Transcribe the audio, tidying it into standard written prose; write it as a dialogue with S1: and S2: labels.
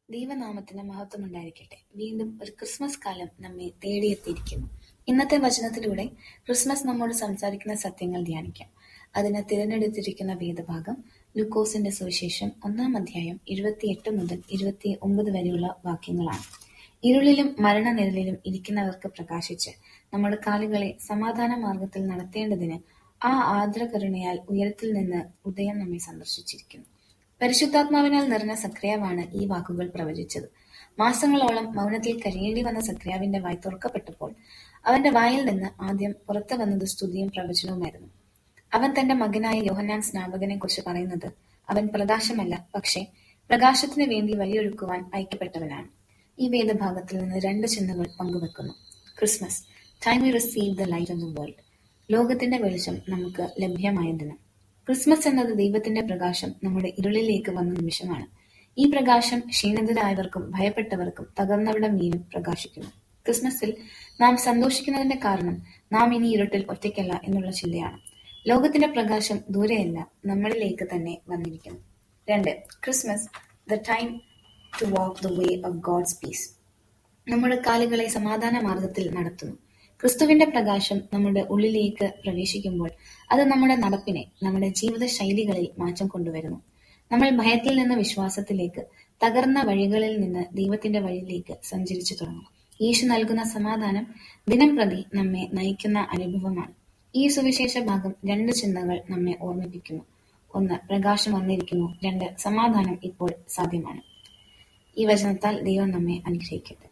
S1: ദൈവനാമത്തിന് മഹത്വമുണ്ടായിരിക്കട്ടെ. വീണ്ടും ഒരു ക്രിസ്മസ് കാലം നമ്മെ തേടിയെത്തിയിരിക്കുന്നു. ഇന്നത്തെ വചനത്തിലൂടെ ക്രിസ്മസ് നമ്മോട് സംസാരിക്കുന്ന സത്യങ്ങൾ ധ്യാനിക്കാം. അതിന് തിരഞ്ഞെടുത്തിരിക്കുന്ന വേദഭാഗം ലൂക്കോസിന്റെ സുവിശേഷം 1-ാം അധ്യായം 28 മുതൽ 29 വരെയുള്ള വാക്യങ്ങളാണ്. ഇരുളിലും മരണനിഴലിലും ഇരിക്കുന്നവർക്ക് പ്രകാശിച്ച് നമ്മുടെ കാലുകളെ സമാധാന മാർഗത്തിൽ നടത്തേണ്ടതിന് ആ ആർദ്രകരുണയാൽ ഉയരത്തിൽ നിന്ന് ഉദയം നമ്മെ സന്ദർശിച്ചിരിക്കുന്നു. പരിശുദ്ധാത്മാവിനാൽ നിറഞ്ഞ സക്രിയാവാണ് ഈ വാക്കുകൾ പ്രവചിച്ചത്. മാസങ്ങളോളം മൗനത്തിൽ കഴിയേണ്ടി വന്ന സക്രിയാവിന്റെ വായ് തുറക്കപ്പെട്ടപ്പോൾ അവന്റെ വായിൽ നിന്ന് ആദ്യം പുറത്തു വന്നത് സ്തുതിയും പ്രവചനവുമായിരുന്നു. അവൻ തന്റെ മകനായ യോഹന്നാൻ സ്നാപകനെ കുറിച്ച് പറയുന്നത്, അവൻ പ്രകാശമല്ല, പക്ഷേ പ്രകാശത്തിന് വേണ്ടി വഴിയൊരുക്കുവാൻ അയക്കപ്പെട്ടവനാണ്. ഈ വേദഭാഗത്തിൽ നിന്ന് 2 ചിന്തകൾ പങ്കുവെക്കുന്നു. Christmas, time we receive the light of the world. ലോകത്തിന്റെ വെളിച്ചം നമുക്ക് ലഭ്യമായ ദിനം. ക്രിസ്മസ് എന്നത് ദൈവത്തിന്റെ പ്രകാശം നമ്മുടെ ഇരുളിലേക്ക് വന്ന നിമിഷമാണ്. ഈ പ്രകാശം ക്ഷീണിതരായവർക്കും ഭയപ്പെട്ടവർക്കും തകർന്നവിടെ മീനും പ്രകാശിക്കുന്നു. ക്രിസ്മസിൽ നാം സന്തോഷിക്കുന്നതിന്റെ കാരണം നാം ഇനി ഇരുട്ടിൽ ഒറ്റയ്ക്കല്ല എന്നുള്ള ചിന്തയാണ്. ലോകത്തിന്റെ പ്രകാശം ദൂരെയല്ല, നമ്മളിലേക്ക് തന്നെ വന്നിരിക്കുന്നു. 2. Christmas, the time to walk the way of God's peace. നമ്മുടെ കാലുകളെ സമാധാന മാർഗത്തിൽ നടത്തുന്നു. ക്രിസ്തുവിന്റെ പ്രകാശം നമ്മുടെ ഉള്ളിലേക്ക് പ്രവേശിക്കുമ്പോൾ അത് നമ്മുടെ നടപ്പിനെ, നമ്മുടെ ജീവിത ശൈലികളിൽ മാറ്റം കൊണ്ടുവരുന്നു. നമ്മൾ ഭയത്തിൽ നിന്ന് വിശ്വാസത്തിലേക്ക്, തകർന്ന വഴികളിൽ നിന്ന് ദൈവത്തിന്റെ വഴിയിലേക്ക് സഞ്ചരിച്ചു തുടങ്ങും. യേശു നൽകുന്ന സമാധാനം ദിനം പ്രതി നമ്മെ നയിക്കുന്ന അനുഭവമാണ്. ഈ സുവിശേഷ ഭാഗം 2 ചിന്തകൾ നമ്മെ ഓർമ്മിപ്പിക്കുന്നു. 1. പ്രകാശം വന്നിരിക്കുന്നു. 2. സമാധാനം ഇപ്പോൾ സാധ്യമാണ്. ഈ വചനത്താൽ ദൈവം നമ്മെ അനുഗ്രഹിക്കട്ടെ.